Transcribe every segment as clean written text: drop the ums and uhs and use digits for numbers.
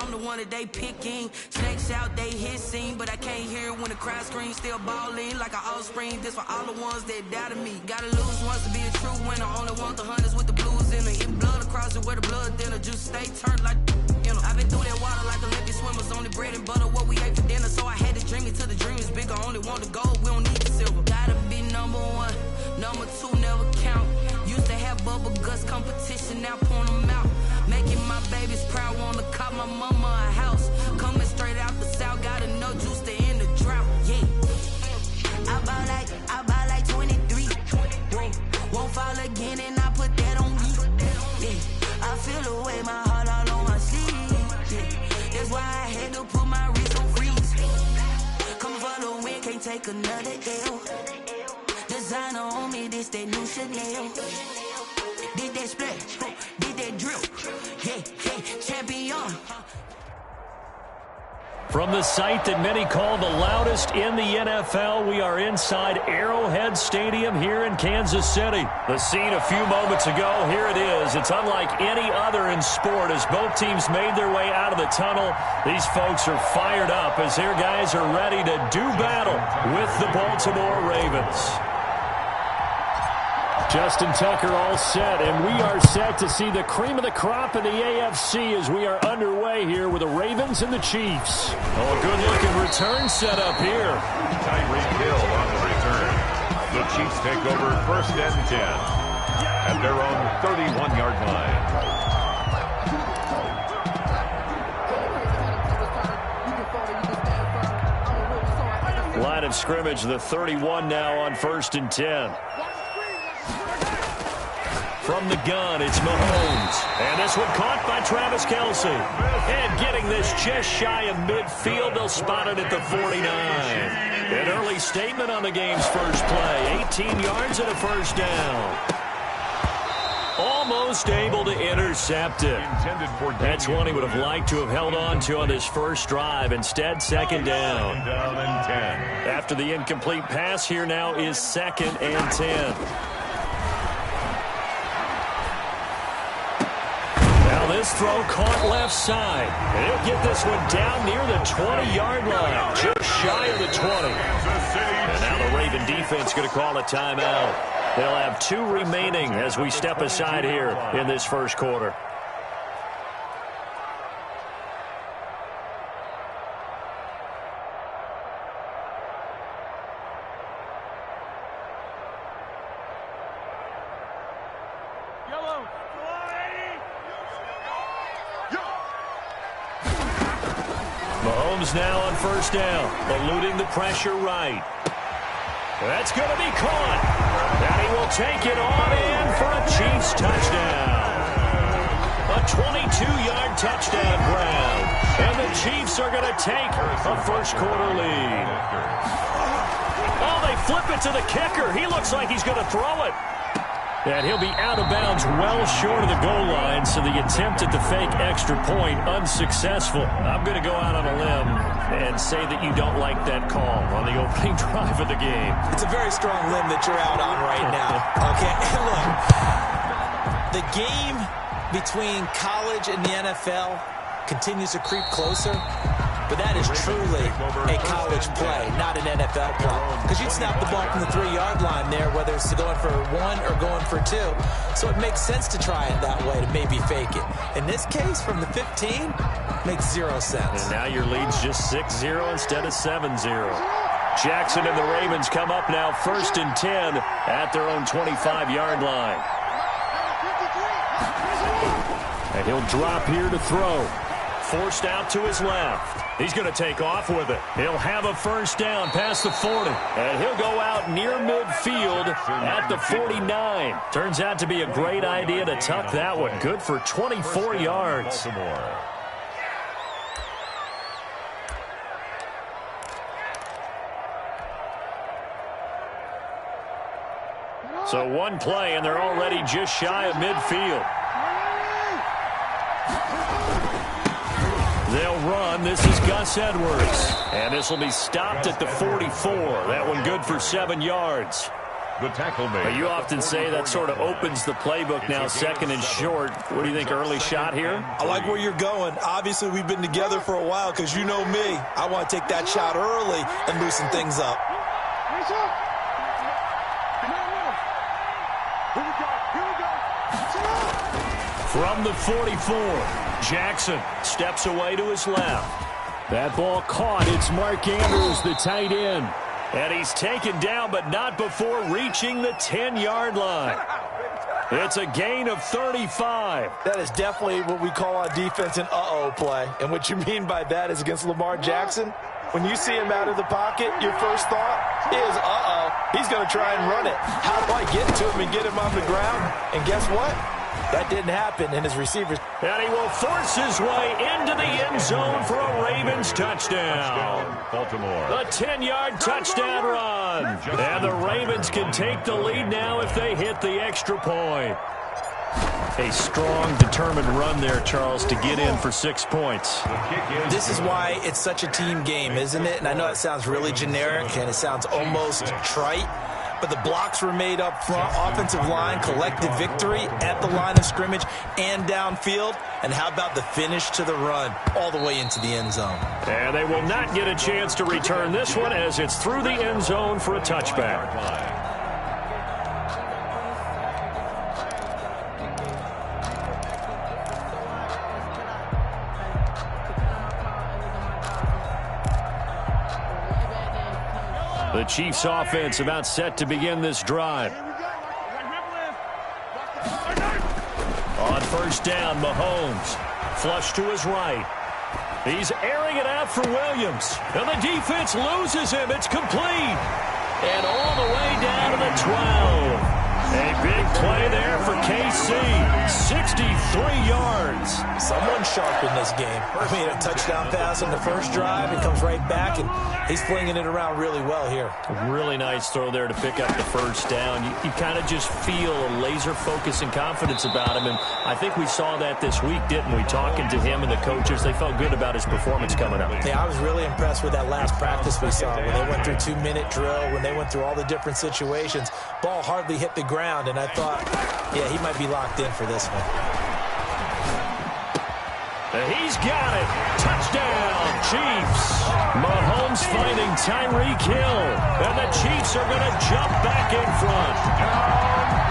I'm the one that they picking. Snakes out, they hissing, but I can't hear when the crowd screams. Still balling like an offspring. This for all the ones that doubted me. Gotta lose once to be a true winner. Only want the hunters with the blues in it. If blood across it, where the blood dinner. Juice stay turned like I've been through that water like Olympic swimmers. Only bread and butter, what we ate for dinner. So I had to dream it till the dream is bigger. Only want the gold, we don't need the silver. Gotta be number one, number two never count. Used to have bubble guts competition, now pouring them out. Making my babies proud, wanna cop my mama a house. Coming straight out the south, gotta know juice to end the drought. Yeah, I buy like 23. Whoa, won't fall again and I put that on me. Yeah, I feel the way my heart all on my sleeve. That's why I had to put my wrist on freeze. Coming for the win, can't take another L. Designer on me, this that new Chanel. Did that splash, did that drill. Yeah, champion. From the site that many call the loudest in the NFL, we are inside Arrowhead Stadium here in Kansas City. The scene a few moments ago, here it is. It's unlike any other in sport as both teams made their way out of the tunnel. These folks are fired up as their guys are ready to do battle with the Baltimore Ravens. Justin Tucker all set, and we are set to see the cream of the crop in the AFC as we are underway here with the Ravens and the Chiefs. Oh, a good-looking return set up here. Tyreek Hill on the return. The Chiefs take over 1st and 10 at their own 31-yard line. Line of scrimmage, the 31 now on 1st and 10. From the gun, it's Mahomes. And this one caught by Travis Kelce. And getting this just shy of midfield, they'll spot it at the 49. An early statement on the game's first play. 18 yards and a first down. Almost able to intercept it. That's one he would have liked to have held on to on this first drive. Instead, second down. After the incomplete pass, here now is 2nd and 10. This throw caught left side. And he'll get this one down near the 20-yard line, just shy of the 20. And now the Raven defense going to call a timeout. They'll have 2 remaining as we step aside here in this first quarter. Mahomes now on 1st down, eluding the pressure right. That's going to be caught. And he will take it on in for a Chiefs touchdown. A 22-yard touchdown grab. And the Chiefs are going to take a first quarter lead. Oh, they flip it to the kicker. He looks like he's going to throw it. And he'll be out of bounds well short of the goal line, so the attempt at the fake extra point unsuccessful. I'm going to go out on a limb and say that you don't like that call on the opening drive of the game. It's a very strong limb that you're out on right now. Okay, look, the game between college and the NFL continues to creep closer, but that is truly a college play, not an NFL play. Because you'd snap the ball from the 3-yard line there, whether it's going for 1 or going for 2. So it makes sense to try it that way, to maybe fake it. In this case, from the 15, makes 0 sense. And now your lead's just 6-0 instead of 7-0. Jackson and the Ravens come up now 1st and 10 at their own 25-yard line. And he'll drop here to throw. Forced out to his left. He's going to take off with it. He'll have a first down past the 40. And he'll go out near midfield at the 49. Turns out to be a great idea to tuck that one. Good for 24 yards. So one play, and they're already just shy of midfield. They'll run. This is Gus Edwards. And this will be stopped at the 44. That one good for 7 yards. The tackle made. You often say that sort of opens the playbook now, 2nd and short. What do you think, early shot here? I like where you're going. Obviously, we've been together for a while because you know me. I want to take that shot early and loosen things up. From the 44, Jackson steps away to his left. That ball caught. It's Mark Andrews, the tight end. And he's taken down, but not before reaching the 10-yard line. It's a gain of 35. That is definitely what we call on defense an uh-oh play. And what you mean by that is against Lamar Jackson, when you see him out of the pocket, your first thought is, uh-oh, he's going to try and run it. How do I get to him and get him on the ground? And guess what? That didn't happen, and his receivers. And he will force his way into the end zone for a Ravens touchdown. Baltimore. The 10-yard touchdown run. And the Ravens can take the lead now if they hit the extra point. A strong, determined run there, Charles, to get in for 6 points. This is why it's such a team game, isn't it? And I know it sounds really generic, and it sounds almost trite. But the blocks were made up front. Offensive line collected victory at the line of scrimmage and downfield. And how about the finish to the run all the way into the end zone? And they will not get a chance to return this one as it's through the end zone for a touchback. The Chiefs offense about set to begin this drive. On first down, Mahomes. Flush to his right. He's airing it out for Williams. And the defense loses him. It's complete. And all the way down to the 12. A big play there for KC. 63 yards. Someone sharp in this game. I mean, a touchdown pass on the first drive. It comes right back, and he's flinging it around really well here. A really nice throw there to pick up the first down. You kind of just feel a laser focus and confidence about him, and I think we saw that this week, didn't we? Talking to him and the coaches, they felt good about his performance coming up. Yeah, I was really impressed with that last practice we saw when they went through 2-minute drill, when they went through all the different situations. Ball hardly hit the ground, and I thought, yeah, he might be locked in for this one. He's got it. Touchdown, Chiefs. Mahomes finding Tyreek Hill. And the Chiefs are going to jump back in front.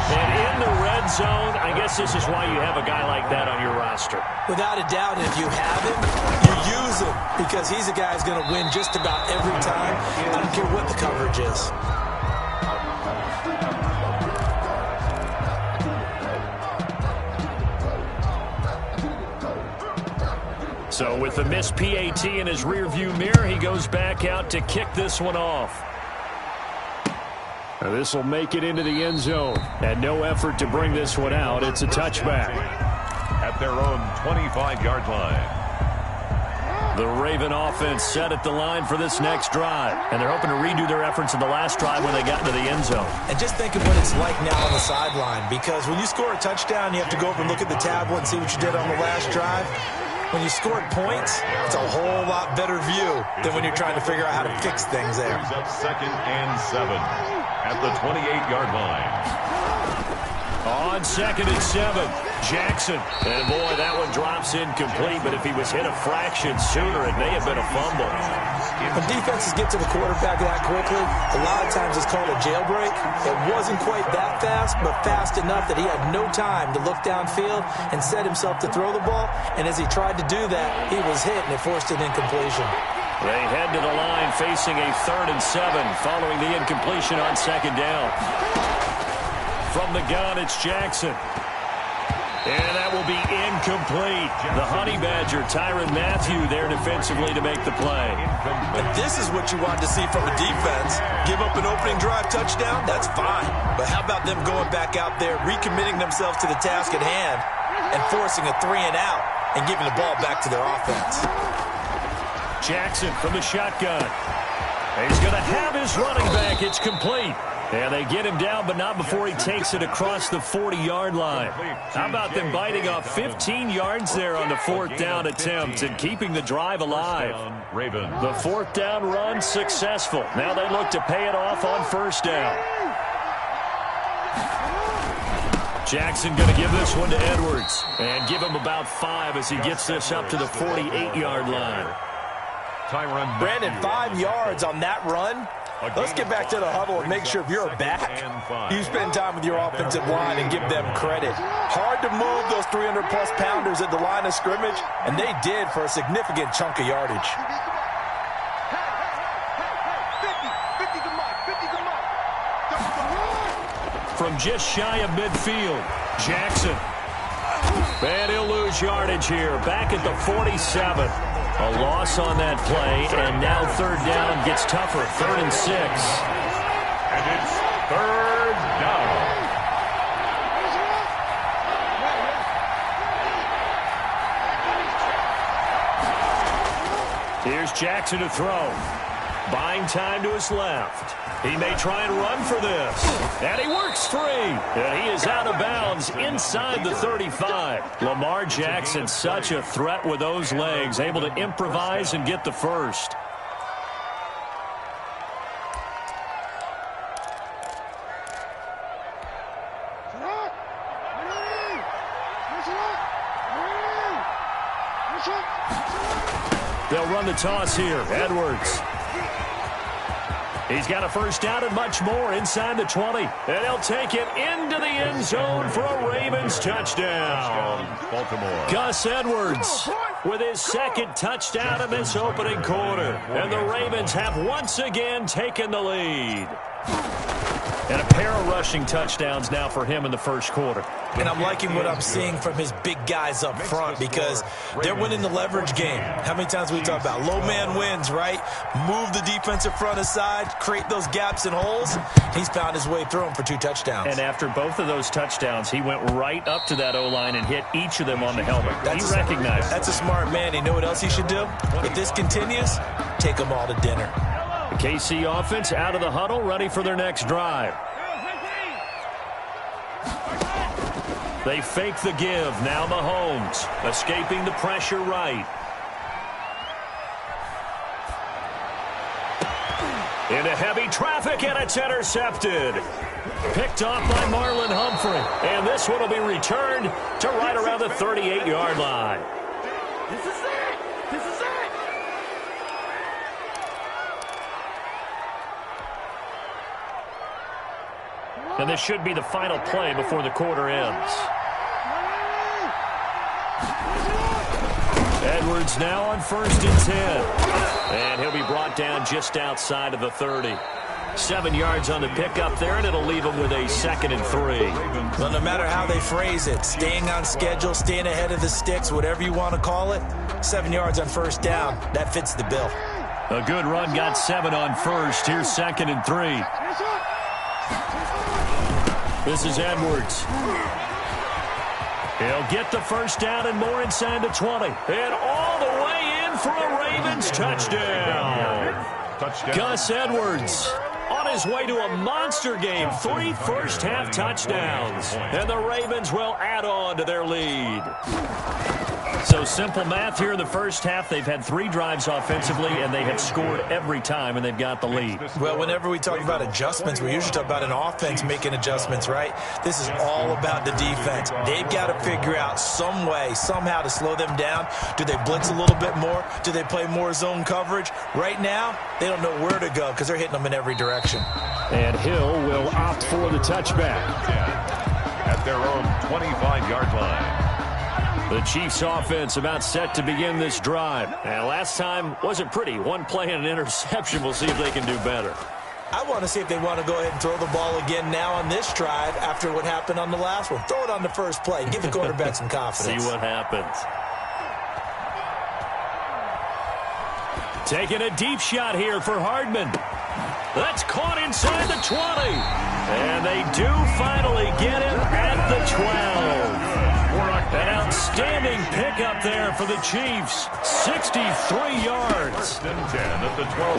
And in the red zone, I guess this is why you have a guy like that on your roster. Without a doubt, if you have him, you use him. Because he's a guy who's going to win just about every time. I don't care what the coverage is. So with the missed PAT in his rearview mirror, he goes back out to kick this one off. Now this will make it into the end zone. And no effort to bring this one out. It's a touchback. At their own 25-yard line. The Raven offense set at the line for this next drive. And they're hoping to redo their efforts in the last drive when they got into the end zone. And just think of what it's like now on the sideline. Because when you score a touchdown, you have to go over and look at the tablet and see what you did on the last drive. When you scored points, it's a whole lot better view than when you're trying to figure out how to fix things there. Brings up 2nd and 7 at the 28-yard line. On 2nd and 7, Jackson. And boy, that one drops incomplete, but if he was hit a fraction sooner, it may have been a fumble. When defenses get to the quarterback that quickly, a lot of times it's called a jailbreak. It wasn't quite that fast, but fast enough that he had no time to look downfield and set himself to throw the ball. And as he tried to do that, he was hit, and it forced an incompletion. They head to the line facing a 3rd and 7 following the incompletion on 2nd down. From the gun, it's Jackson. And that will be incomplete. The Honey Badger, Tyrann Mathieu, there defensively to make the play. And this is what you want to see from a defense. Give up an opening drive touchdown, that's fine. But how about them going back out there, recommitting themselves to the task at hand, and forcing a 3-and-out, and giving the ball back to their offense. Jackson from the shotgun. He's going to have his running back. It's complete. And they get him down, but not before he takes it across the 40-yard line. How about them biting off 15 yards there on the 4th down attempt and keeping the drive alive? The 4th down run successful. Now they look to pay it off on 1st down. Jackson going to give this one to Edwards and give him about 5 as he gets this up to the 48-yard line. Brandon, 5 yards on that run. Let's get back to the huddle and make sure if you're a back, you spend time with your offensive line and give them credit. Hard to move those 300-plus pounders at the line of scrimmage, and they did for a significant chunk of yardage. From just shy of midfield, Jackson. And he'll lose yardage here, back at the 47. A loss on that play, and now third down gets tougher, 3rd and 6. And it's 3rd down. Here's Jackson to throw. Buying time to his left. He may try and run for this. And he works free. And he is out of bounds inside the 35. Lamar Jackson, such a threat with those legs, able to improvise and get the first. They'll run the toss here. Edwards. He's got a first down and much more inside the 20. And he'll take it into the end zone for a Ravens touchdown. Baltimore. Gus Edwards with his 2nd touchdown in this opening quarter. And the Ravens have once again taken the lead. And a pair of rushing touchdowns now for him in the first quarter. And I'm liking what I'm seeing from his big guys up front because they're winning the leverage game. How many times we talk about low man wins, right? Move the defensive front aside, create those gaps and holes. He's found his way through them for 2 touchdowns. And after both of those touchdowns, he went right up to that O-line and hit each of them on the helmet. He recognized. That's a smart man. You know what else he should do? If this continues, take them all to dinner. The KC offense out of the huddle, ready for their next drive. They fake the give. Now Mahomes escaping the pressure right. Into heavy traffic, and it's intercepted. Picked off by Marlon Humphrey. And this one will be returned to right around the 38-yard line. This is it! This is it! And this should be the final play before the quarter ends. Edwards now on 1st and 10. And he'll be brought down just outside of the 30. 7 yards on the pickup there, and it'll leave him with a 2nd and 3. Well, no matter how they phrase it, staying on schedule, staying ahead of the sticks, whatever you want to call it, 7 yards on 1st down, that fits the bill. A good run got 7 on 1st. Here's 2nd and 3. This is Edwards. He'll get the first down and more inside the 20. And all the way in for a Ravens touchdown. Gus Edwards on his way to a monster game. 3 first-half touchdowns. And the Ravens will add on to their lead. So simple math here in the first half. They've had 3 drives offensively, and they have scored every time, and they've got the lead. Well, whenever we talk about adjustments, we usually talk about an offense making adjustments, right? This is all about the defense. They've got to figure out some way, somehow to slow them down. Do they blitz a little bit more? Do they play more zone coverage? Right now, they don't know where to go because they're hitting them in every direction. And Hill will opt for the touchback. At their own 25-yard line. The Chiefs offense about set to begin this drive. And last time wasn't pretty. 1 play and an interception. We'll see if they can do better. I want to see if they want to go ahead and throw the ball again now on this drive after what happened on the last one. Throw it on the first play. Give the quarterback some confidence. See what happens. Taking a deep shot here for Hardman. That's caught inside the 20. And they do finally get him at the 12. An outstanding pickup there for the Chiefs. 63 yards.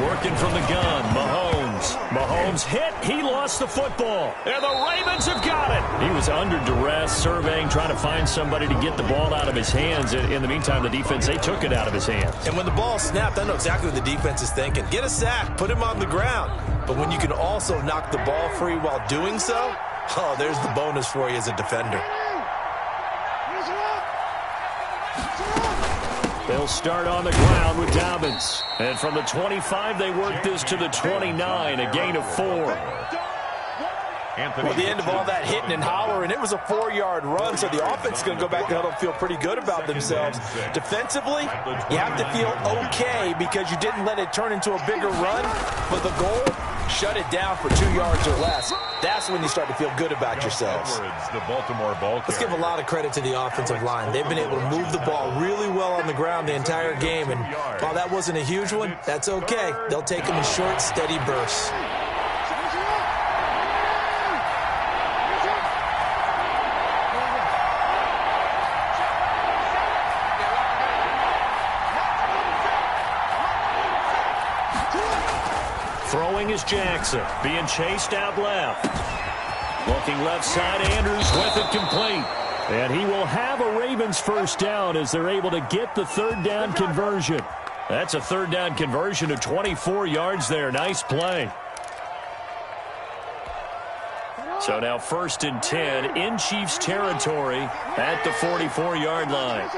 Working from the gun, Mahomes hit. He lost the football. And the Ravens have got it. He was under duress, surveying, trying to find somebody to get the ball out of his hands. In the meantime, the defense, they took it out of his hands. And when the ball snapped, I know exactly what the defense is thinking. Get a sack, put him on the ground. But when you can also knock the ball free while doing so, Oh, there's the bonus for you as a defender. They'll start on the ground with Dobbins. And from the 25, they work this to the 29, a gain of 4. Well, the end of all that hitting and hollering, it was a 4-yard run, so the offense is going to go back to huddle and feel pretty good about themselves. Defensively, you have to feel okay because you didn't let it turn into a bigger run, but the goal, shut it down for 2 yards or less. That's when you start to feel good about yourselves. Let's give a lot of credit to the offensive line. They've been able to move the ball really well on the ground the entire game, and while that wasn't a huge one, that's okay. They'll take them in short, steady bursts. Throwing is Jackson, being chased out left. Looking left side, Andrews with it complete. And he will have a Ravens first down as they're able to get the third down conversion. That's a third down conversion of 24 yards there. Nice play. So now 1st and 10 in Chiefs territory at the 44-yard line.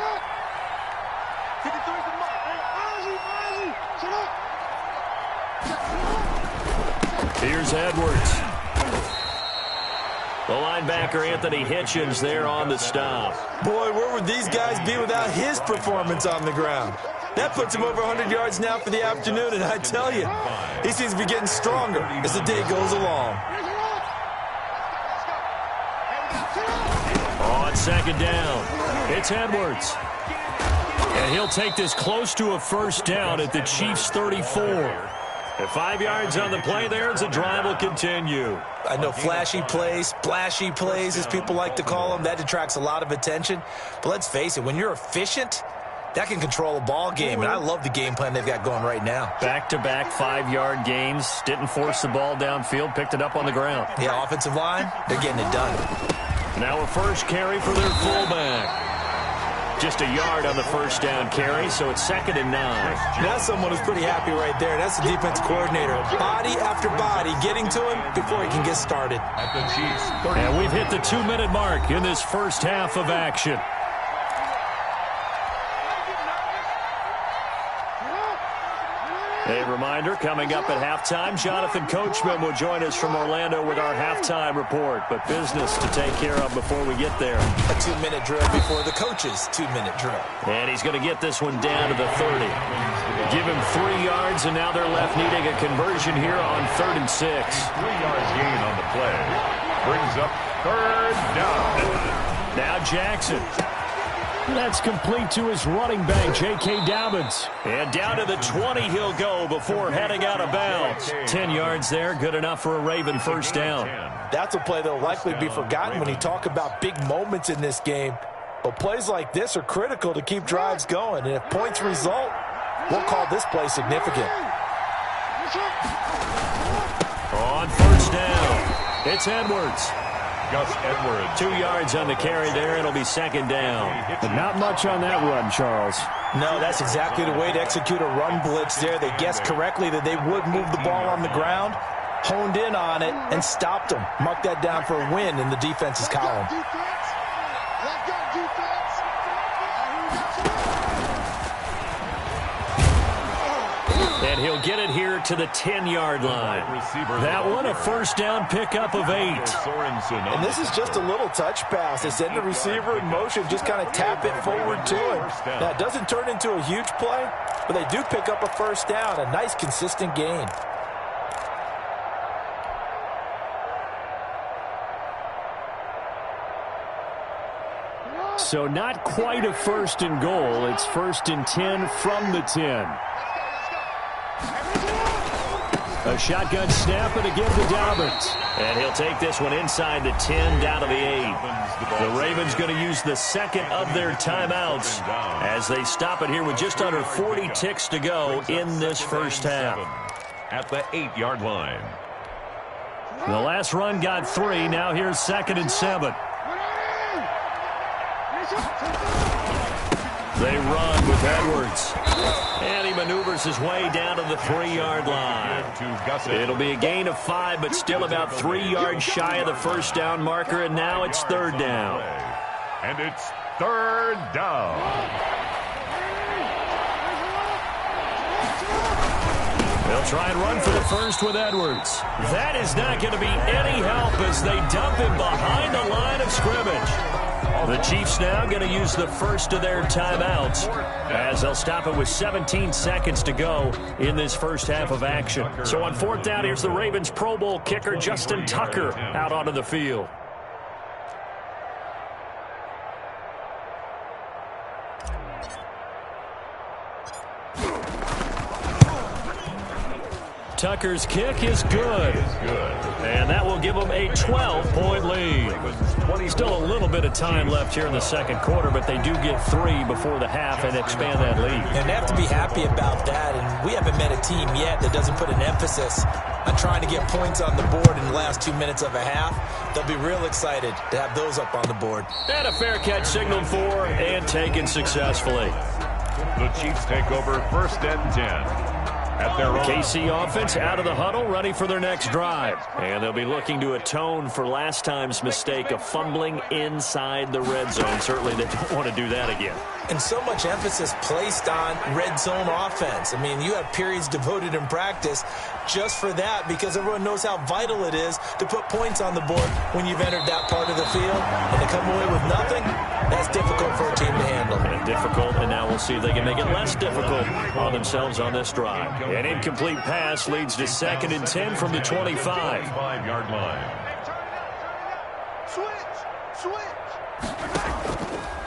Here's Edwards. The linebacker, Anthony Hitchens, there on the stop. Boy, where would these guys be without his performance on the ground? That puts him over 100 yards now for the afternoon, and I tell you, he seems to be getting stronger as the day goes along. On 2nd down, it's Edwards. And he'll take this close to a first down at the Chiefs' 34. At 5 yards on the play there as the drive will continue. I know flashy plays, splashy plays, as people like to call them, that attracts a lot of attention. But let's face it, when you're efficient, that can control a ball game. And I love the game plan they've got going right now. Back-to-back 5-yard gains. Didn't force the ball downfield. Picked it up on the ground. Yeah, offensive line, they're getting it done. Now a first carry for their fullback. Just a yard on the first down carry, so it's 2nd and 9. Now someone is pretty happy right there. That's the defense coordinator. Body after body getting to him before he can get started. And we've hit the 2-minute mark in this first half of action. A reminder, coming up at halftime, Jonathan Coachman will join us from Orlando with our halftime report. But business to take care of before we get there. A 2-minute drill before the coach's 2-minute drill. And he's going to get this one down to the 30. Give him 3 yards, and now they're left needing a conversion here on 3rd and 6. 3 yards gain on the play. Brings up 3rd down. Now Jackson. That's complete to his running back, J.K. Dobbins. And down to the 20 he'll go before heading out of bounds. 10 yards there, good enough for a Raven first down. That's a play that will likely be forgotten when you talk about big moments in this game. But plays like this are critical to keep drives going. And if points result, we'll call this play significant. On first down, it's Edwards. Gus Edwards. 2 yards on the carry there. It'll be 2nd down. But not much on that run, Charles. No, that's exactly the way to execute a run blitz there. They guessed correctly that they would move the ball on the ground, honed in on it, and stopped them. Mark that down for a win in the defense's column. And he'll get it here to the 10-yard line. That one a first down pickup of 8. And this is just a little touch pass. They send the receiver in motion, just kind of tap it forward to him. Now, it doesn't turn into a huge play, but they do pick up a first down, a nice, consistent gain. So not quite a 1st and goal. It's 1st and 10 from the 10. A shotgun snap and again to Dobbins. And he'll take this one inside the 10 down to the 8. The Ravens going to use the 2nd of their timeouts as they stop it here with just under 40 ticks to go in this first half. At the 8-yard line. The last run got 3. Now here's 2nd and 7. They run with Edwards. And he maneuvers his way down to the 3-yard line. It'll be a gain of 5, but still about 3 yards shy of the first down marker, and now it's 3rd down. And it's 3rd down. They'll try and run for the first with Edwards. That is not going to be any help as they dump him behind the line of scrimmage. The Chiefs now going to use the first of their timeouts as they'll stop it with 17 seconds to go in this first half of action. So on 4th down, here's the Ravens Pro Bowl kicker Justin Tucker out onto the field. Tucker's kick is good. And that will give them a 12-point lead. Still a little bit of time left here in the second quarter, but they do get 3 before the half and expand that lead. And they have to be happy about that. And we haven't met a team yet that doesn't put an emphasis on trying to get points on the board in the last 2 minutes of a half. They'll be real excited to have those up on the board. And a fair catch signaled for and taken successfully. The Chiefs take over 1st and 10. At their own. KC offense out of the huddle, ready for their next drive. And they'll be looking to atone for last time's mistake of fumbling inside the red zone. Certainly they don't want to do that again. And so much emphasis placed on red zone offense. I mean, you have periods devoted in practice just for that because everyone knows how vital it is to put points on the board when you've entered that part of the field. And to come away with nothing, that's difficult for a team to handle. And difficult, and now we'll see if they can make it less difficult on themselves on this drive. An incomplete pass leads to 2nd and 10 from the 25. 5-yard line.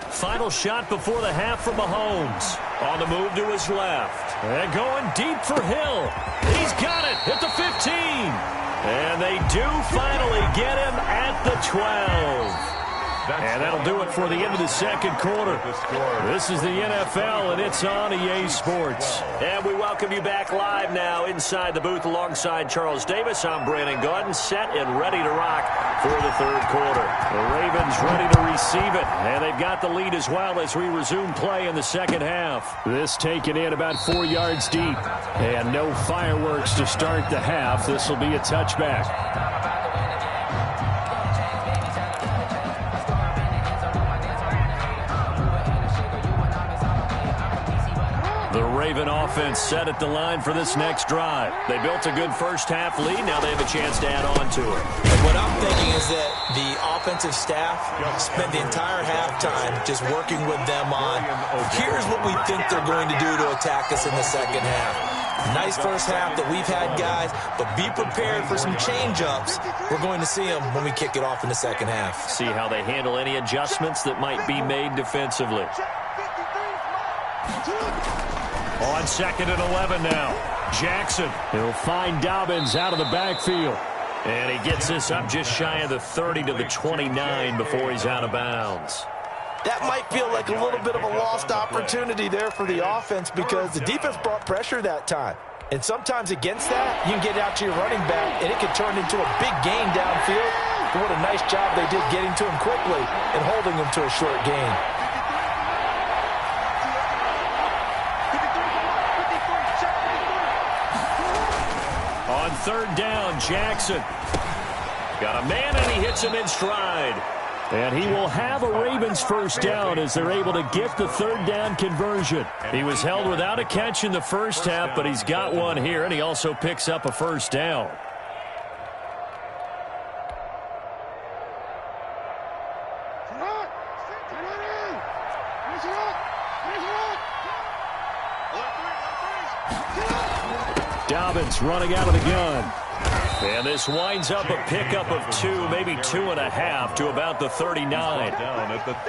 Final shot before the half from Mahomes. On the move to his left. And going deep for Hill. He's got it at the 15. And they do finally get him at the 12. And that'll do it for the end of the second quarter. This is the NFL, and it's on EA Sports. And we welcome you back live now inside the booth alongside Charles Davis. I'm Brandon Gaudin, set and ready to rock for the third quarter. The Ravens ready to receive it, and they've got the lead as well as we resume play in the second half. This taken in about 4 yards deep, and no fireworks to start the half. This will be a touchback. The Raven offense set at the line for this next drive. They built a good first half lead. Now they have a chance to add on to it. And what I'm thinking is that the offensive staff spent the entire halftime just working with them on, here's what we think they're going to do to attack us in the second half. Nice first half that we've had, guys, but be prepared for some change-ups. We're going to see them when we kick it off in the second half. See how they handle any adjustments that might be made defensively. On 2nd and 11 now. Jackson. He'll find Dobbins out of the backfield. And he gets this up just shy of the 30 to the 29 before he's out of bounds. That might feel like a little bit of a lost opportunity there for the offense because the defense brought pressure that time. And sometimes against that, you can get out to your running back, and it can turn into a big gain downfield. But what a nice job they did getting to him quickly and holding him to a short gain. On 3rd down, Jackson. Got a man, and he hits him in stride. And he will have a Ravens first down as they're able to get the 3rd down conversion. He was held without a catch in the first half, but he's got one here, and he also picks up a first down. Dobbins running out of the gun. And this winds up a pickup of 2, maybe 2.5 to about the 39.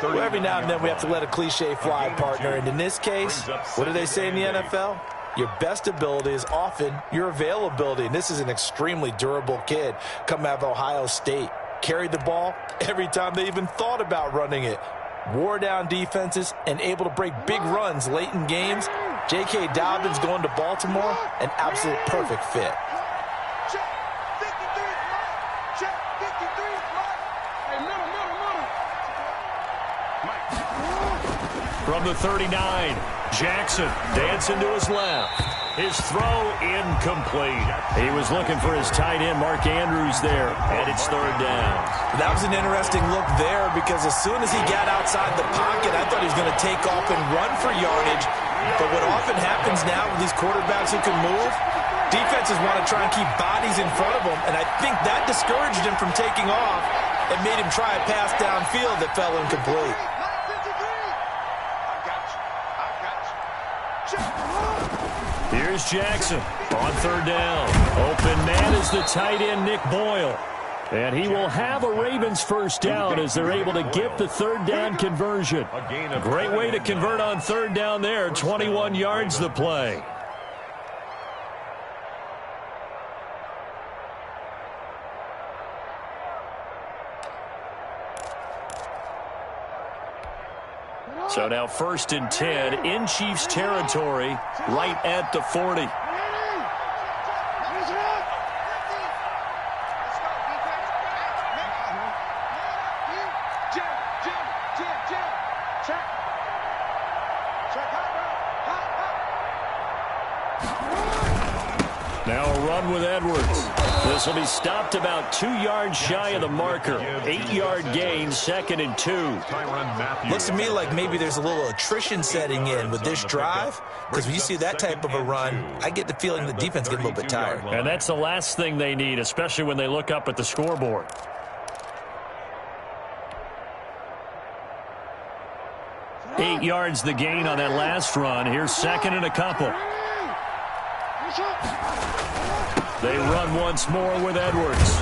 Well, every now and then we have to let a cliche fly, partner. And in this case, what do they say in the NFL? Your best ability is often your availability. And this is an extremely durable kid coming out of Ohio State. Carried the ball every time they even thought about running it. Wore down defenses and able to break big runs late in games. J.K. Dobbins going to Baltimore, an absolute perfect fit. From the 39, Jackson dancing to his left. His throw incomplete. He was looking for his tight end, Mark Andrews, there, and it's third down. That was an interesting look there because as soon as he got outside the pocket, I thought he was going to take off and run for yardage. But what often happens now with these quarterbacks who can move, defenses want to try and keep bodies in front of them, and I think that discouraged him from taking off and made him try a pass downfield that fell incomplete. Here's Jackson on third down. Open man is the tight end, Nick Boyle. And he will have a Ravens first down as they're able to get the third down conversion. Great way to convert on third down there. 21 yards the play. So now 1st and 10 in Chiefs territory, right at the 40. Now a run with Edwards. This will be stopped about 2 yards shy of the marker. 8-yard gain, 2nd and 2. Looks to me like maybe there's a little attrition setting in with this drive, because when you see that type of a run, I get the feeling the defense gets a little bit tired. And that's the last thing they need, especially when they look up at the scoreboard. Eight yards the gain on that last run. Here's 2nd and a couple. They run once more with Edwards.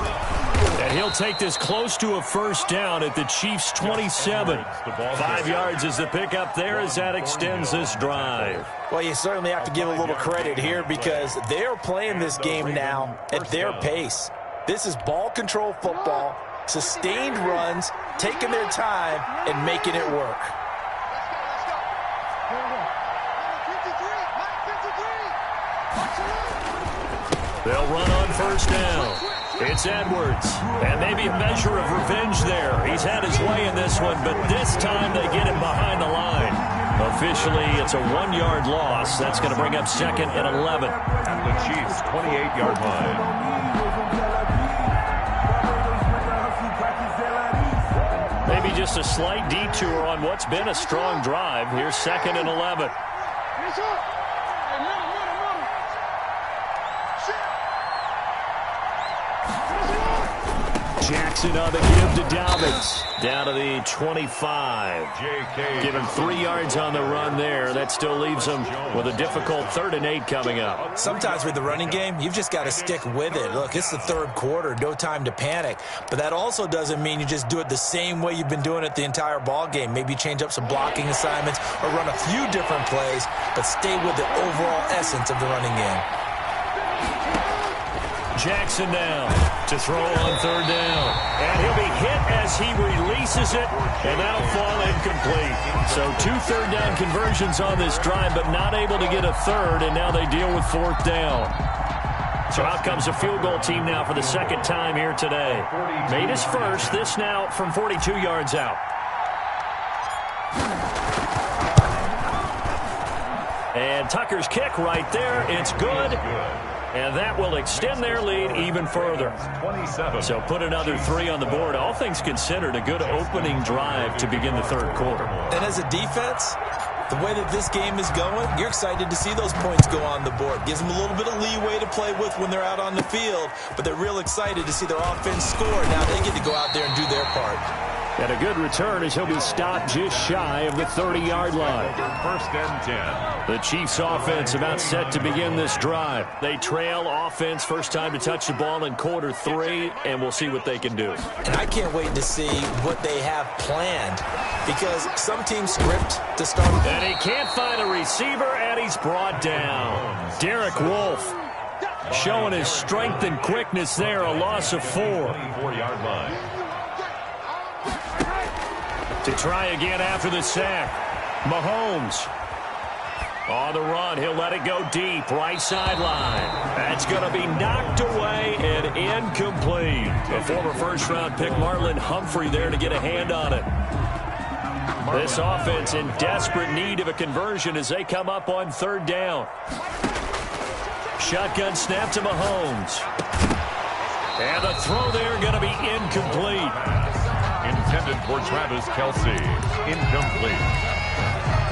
And he'll take this close to a first down at the Chiefs' 27. 5 yards is the pickup there as that extends this drive. Well, you certainly have to give a little credit here because they're playing this game now at their pace. This is ball control football, sustained runs, taking their time, and making it work. They'll run on first down. It's Edwards. And maybe a measure of revenge there. He's had his way in this one, but this time they get him behind the line. Officially, it's a 1-yard loss. That's going to bring up 2nd and 11. At the Chiefs' 28-yard line. Maybe just a slight detour on what's been a strong drive. Here's 2nd and 11. Jackson on the give to Dobbins. Down to the 25. Give him 3 yards on the run there. That still leaves him with a difficult 3rd and 8 coming up. Sometimes with the running game, you've just got to stick with it. Look, it's the 3rd quarter. No time to panic. But that also doesn't mean you just do it the same way you've been doing it the entire ball game. Maybe change up some blocking assignments or run a few different plays, but stay with the overall essence of the running game. Jackson now to throw on 3rd down. And he'll be hit as he releases it, and that'll fall incomplete. So 2 3rd down conversions on this drive, but not able to get a 3rd, and now they deal with 4th down. So out comes a field goal team now for the 2nd time here today. Made his first, this now from 42 yards out. And Tucker's kick right there. It's good. And that will extend their lead even further. So put another 3 on the board. All things considered, a good opening drive to begin the 3rd quarter. And as a defense, the way that this game is going, you're excited to see those points go on the board. Gives them a little bit of leeway to play with when they're out on the field, but they're real excited to see their offense score. Now they get to go out there and do their part. And a good return as he'll be stopped just shy of the 30-yard line. 1st and 10. The Chiefs offense about set to begin this drive. They trail offense, first time to touch the ball in quarter 3, and we'll see what they can do. And I can't wait to see what they have planned because some teams script to start. And he can't find a receiver, and he's brought down. Derek Wolfe showing his strength and quickness there, a loss of 4. 24-yard line. To try again after the sack. Mahomes on the run. He'll let it go deep. Right sideline. That's going to be knocked away and incomplete. A former first-round pick, Marlon Humphrey, there to get a hand on it. This offense in desperate need of a conversion as they come up on third down. Shotgun snap to Mahomes. And the throw there going to be incomplete. Intended for Travis Kelce. Incomplete.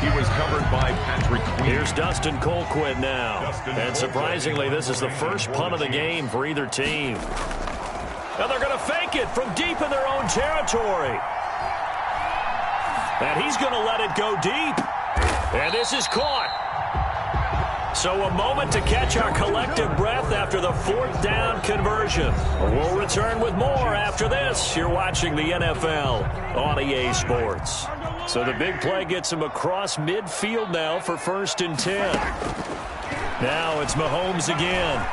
He was covered by Patrick Queen. Here's Dustin Colquitt now. And surprisingly, this is the first punt of the game for either team. And they're going to fake it from deep in their own territory. And he's going to let it go deep. And this is caught. So a moment to catch our collective breath after the fourth down conversion. We'll return with more after this. You're watching the NFL on EA Sports. So the big play gets him across midfield now for 1st and 10. Now it's Mahomes again.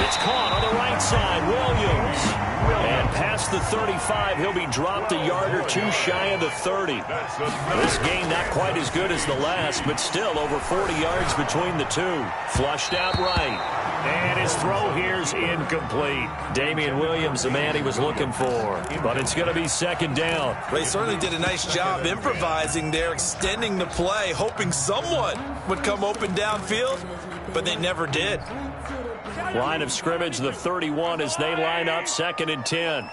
It's caught on the right side. Williams. And past the 35, he'll be dropped a yard or two shy of the 30. This game not quite as good as the last, but still over 40 yards between the two. Flushed out right. And his throw here's incomplete. Damian Williams, the man he was looking for. But it's going to be 2nd down. They certainly did a nice job improvising there, extending the play, hoping someone would come open downfield, but they never did. Line of scrimmage, the 31 as they line up 2nd and 10.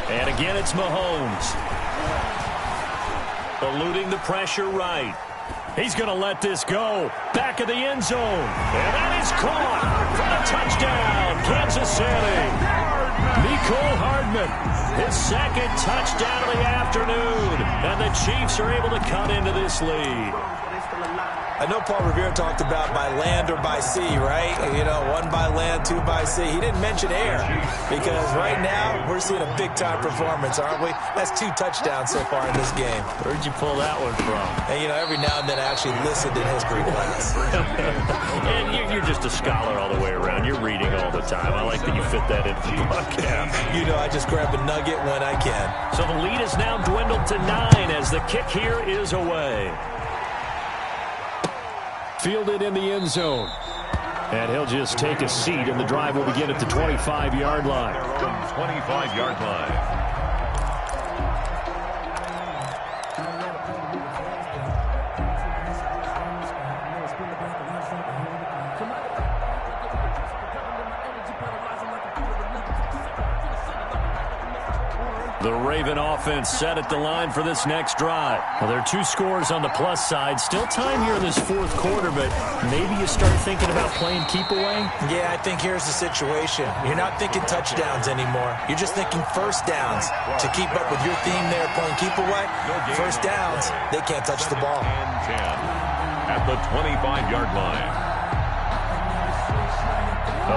And again, it's Mahomes. Eluding the pressure right. He's going to let this go. Back of the end zone. And that is caught for a touchdown, Kansas City. Mecole Hardman, his 2nd touchdown of the afternoon. And the Chiefs are able to cut into this lead. I know Paul Revere talked about by land or by sea, right? You know, 1 by land, 2 by sea. He didn't mention air because right now we're seeing a big-time performance, aren't we? That's 2 touchdowns so far in this game. Where'd you pull that one from? And, you know, every now and then I actually listened in history class. And you're just a scholar all the way around. You're reading all the time. I like that you fit that into the podcast. You know, I just grab a nugget when I can. So the lead is now dwindled to 9 as the kick here is away. Fielded in the end zone. And he'll just take a seat, and the drive will begin at the 25-yard line. 25-yard line. The Raven offense set at the line for this next drive. Well, there are 2 scores on the plus side. Still time here in this 4th quarter, but maybe you start thinking about playing keep away? Yeah, I think here's the situation. You're not thinking touchdowns anymore. You're just thinking 1st downs. To keep up with your theme there, playing keep away, 1st downs, they can't touch the ball. And 10 at the 25-yard line.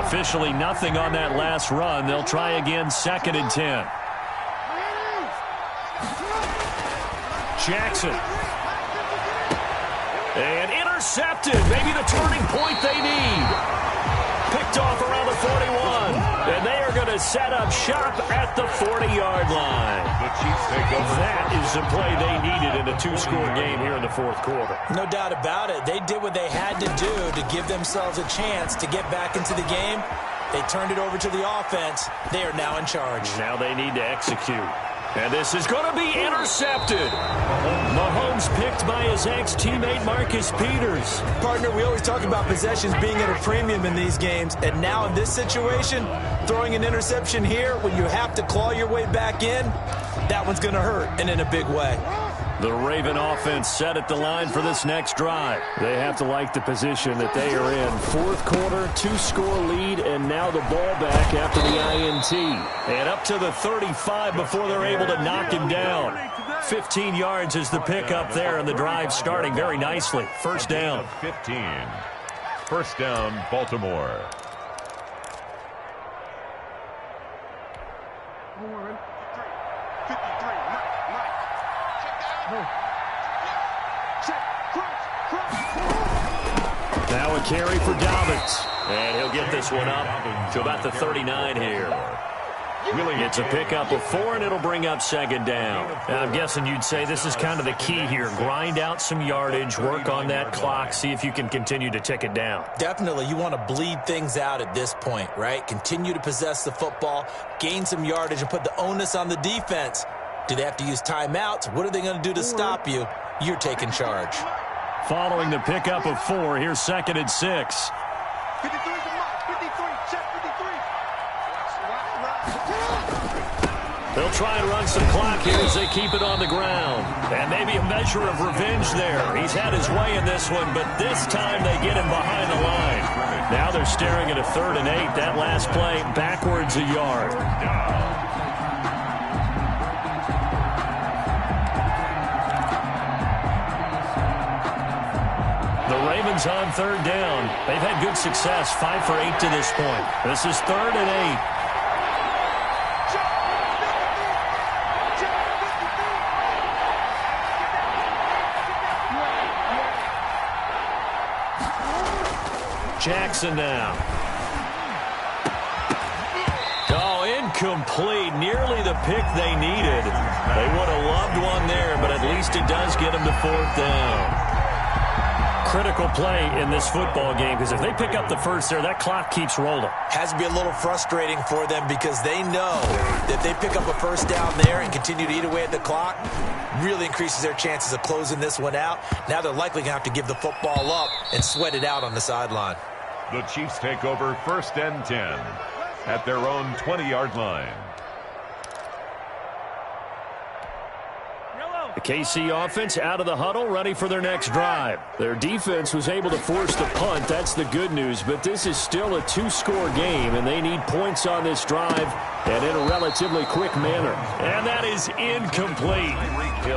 Officially nothing on that last run. They'll try again 2nd and 10. Jackson. And intercepted. Maybe the turning point they need. Picked off around the 41. And they are going to set up shop at the 40-yard line. The Chiefs take over. That is the play they needed in a 2-score game here in the 4th quarter. No doubt about it. They did what they had to do to give themselves a chance to get back into the game. They turned it over to the offense. They are now in charge. Now they need to execute. And this is going to be intercepted. Mahomes picked by his ex-teammate Marcus Peters. Partner, we always talk about possessions being at a premium in these games. And now in this situation, throwing an interception here when you have to claw your way back in, that one's going to hurt, and in a big way. The Raven offense set at the line for this next drive. They have to like the position that they are in. 4th quarter, 2-score lead, and now the ball back after the INT. And up to the 35 before they're able to knock him down. 15 yards is the pickup there, and the drive starting very nicely. 1st down. 15. 1st down, Baltimore. Now a carry for Dobbins. And he'll get this one up to about the 39 here. It's a pickup of 4, and it'll bring up second down. Now, I'm guessing you'd say this is kind of the key here. Grind out some yardage, work on that clock, see if you can continue to tick it down. Definitely. You want to bleed things out at this point, right? Continue to possess the football, gain some yardage, and put the onus on the defense. Do they have to use timeouts? What are they going to do to stop you? You're taking charge. Following the pickup of 4, here's 2nd and 6. 53 is a mark. 53. Check 53. They'll try and run some clock here as they keep it on the ground. And maybe a measure of revenge there. He's had his way in this one, but this time they get him behind the line. Now they're staring at a 3rd and 8. That last play backwards a yard. The Ravens on 3rd down. They've had good success, 5 for 8 to this point. This is 3rd and 8. Jackson now. Oh, incomplete. Nearly the pick they needed. They would have loved one there, but at least it does get them to 4th down. Critical play in this football game, because if they pick up the first there, that clock keeps rolling. Has to be a little frustrating for them because they know that if they pick up a first down there and continue to eat away at the clock, really increases their chances of closing this one out. Now they're likely going to have to give the football up and sweat it out on the sideline. The Chiefs take over 1st and 10 at their own 20-yard line. The KC offense out of the huddle, ready for their next drive. Their defense was able to force the punt. That's the good news, but this is still a 2-score game, and they need points on this drive and in a relatively quick manner. And that is incomplete.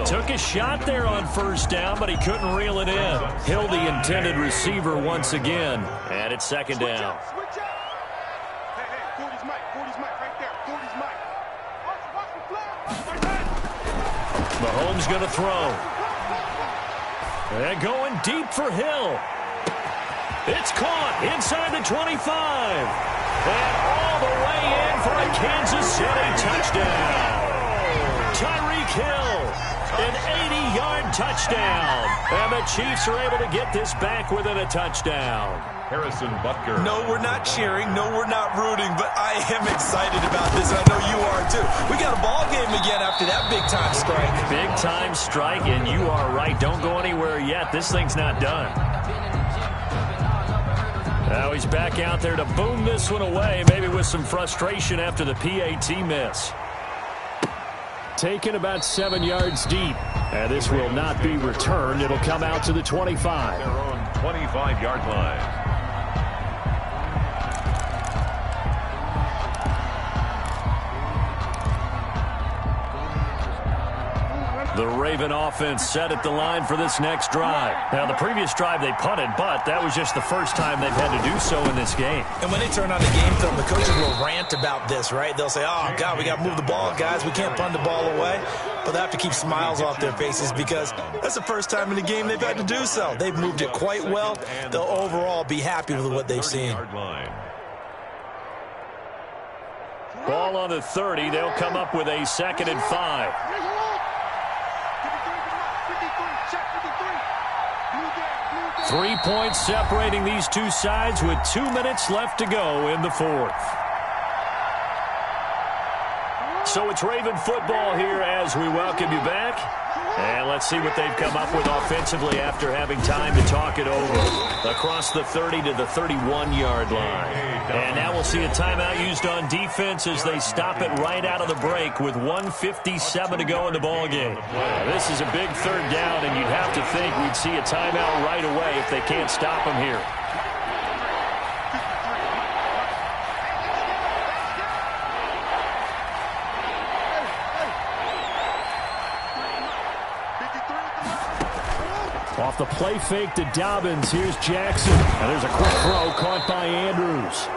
Took a shot there on 1st down, but he couldn't reel it in. Hill, the intended receiver, once again. And it's 2nd down. Switch out. Hey, 40's Mike. 40's Mike right there. 40's Mike. Watch the flag. Mahomes going to throw. And going deep for Hill. It's caught inside the 25. And all the way in for a Kansas City touchdown. Tyreek Hill, an 80-yard touchdown. And the Chiefs are able to get this back within a touchdown. Harrison Butker. No, we're not cheering. No, we're not rooting. But I am excited about this. I know you are, too. We got a ball game again after that big-time strike. Big-time strike, and you are right. Don't go anywhere yet. This thing's not done. Now he's back out there to boom this one away, maybe with some frustration after the PAT miss. Taken about 7 yards deep. And this will not be returned. It'll come out to the 25. Their own 25-yard line. The Raven offense set at the line for this next drive. Now, the previous drive they punted, but that was just the first time they've had to do so in this game. And when they turn on the game film, the coaches will rant about this, right? They'll say, oh, God, we got to move the ball, guys. We can't punt the ball away. But they have to keep smiles off their faces because that's the first time in the game they've had to do so. They've moved it quite well. They'll overall be happy with what they've seen. Ball on the 30. They'll come up with a 2nd and 5. 3 points separating these two sides with 2 minutes left to go in the 4th. So it's Raven football here as we welcome you back. And let's see what they've come up with offensively after having time to talk it over. Across the 30 to the 31-yard line. And now we'll see a timeout used on defense as they stop it right out of the break with 1:57 to go in the ballgame. This is a big 3rd down, and you'd have to think we'd see a timeout right away if they can't stop them here. Off the play fake to Dobbins, here's Jackson. And there's a quick throw caught by Andrews.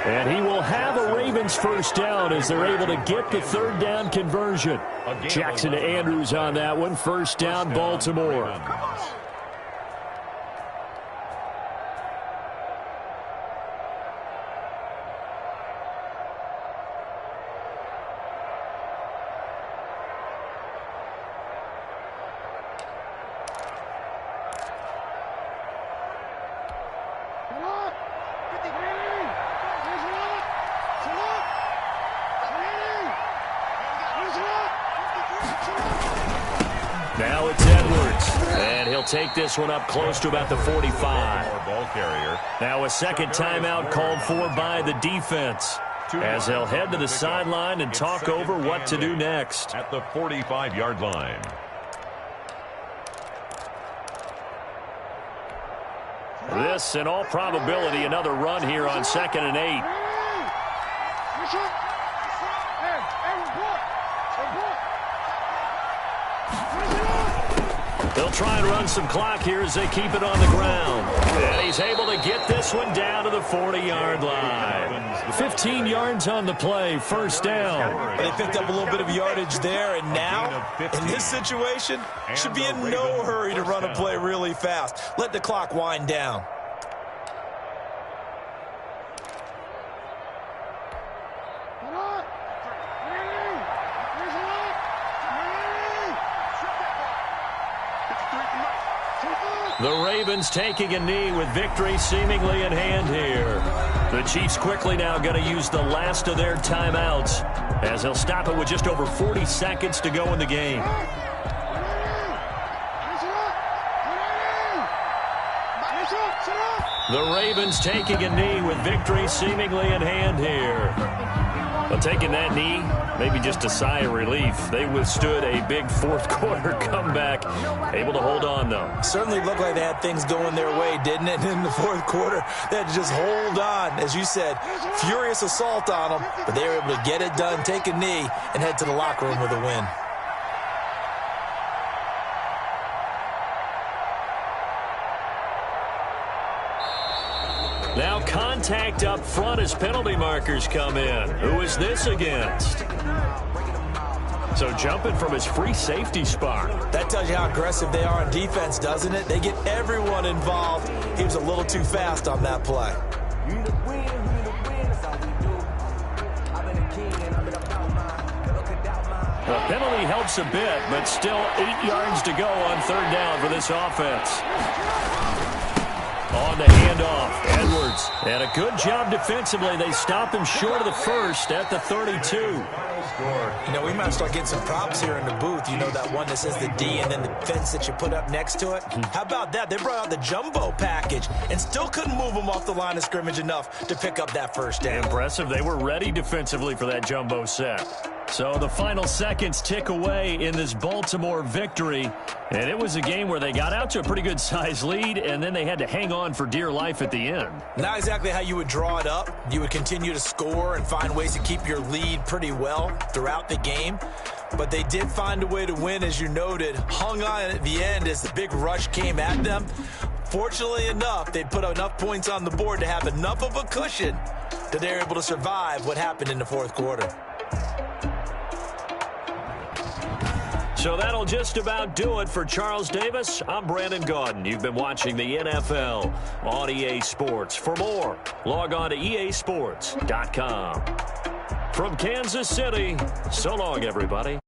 And he will have a Ravens 1st down as they're able to get the 3rd down conversion. Jackson to Andrews on that one. 1st down, Baltimore. he'll take this one up close to about the 45. Ball carrier. Now a second timeout called for by the defense, as they'll head to the sideline and talk over what to do next. At the 45-yard line. This, in all probability, another run here on 2nd and 8. They'll try and run some clock here as they keep it on the ground. And he's able to get this one down to the 40-yard line. 15 yards on the play, first down. They picked up a little bit of yardage there, and now, in this situation, should be in no hurry to run a play really fast. Let the clock wind down. The Ravens taking a knee with victory seemingly in hand here. The Chiefs quickly now going to use the last of their timeouts, as they'll stop it with just over 40 seconds to go in the game. The Ravens taking a knee with victory seemingly in hand here. Well, taking that knee, maybe just a sigh of relief. They withstood a big fourth quarter comeback, able to hold on, though. Certainly looked like they had things going their way, didn't it? In the fourth quarter, they had to just hold on. As you said, furious assault on them, but they were able to get it done, take a knee, and head to the locker room with a win. Now contact up front as penalty markers come in. Who is this against? So jumping from his free safety spot. That tells you how aggressive they are on defense, doesn't it? They get everyone involved. He was a little too fast on that play. The penalty helps a bit, but still 8 yards to go on third down for this offense. On the handoff, Edwards. And a good job defensively. They stop him short of the first at the 32. You know, we might start getting some props here in the booth. You know, that one that says the D and then the fence that you put up next to it? How about that? They brought out the jumbo package and still couldn't move them off the line of scrimmage enough to pick up that first down. Impressive. They were ready defensively for that jumbo set. So the final seconds tick away in this Baltimore victory. And it was a game where they got out to a pretty good size lead, and then they had to hang on for dear life at the end. Not exactly how you would draw it up. You would continue to score and find ways to keep your lead pretty well throughout the game. But they did find a way to win, as you noted. Hung on at the end as the big rush came at them. Fortunately enough, they put enough points on the board to have enough of a cushion that they're able to survive what happened in the fourth quarter. So that'll just about do it for Charles Davis. I'm Brandon Gaudin. You've been watching the NFL on EA Sports. For more, log on to easports.com. From Kansas City, so long, everybody.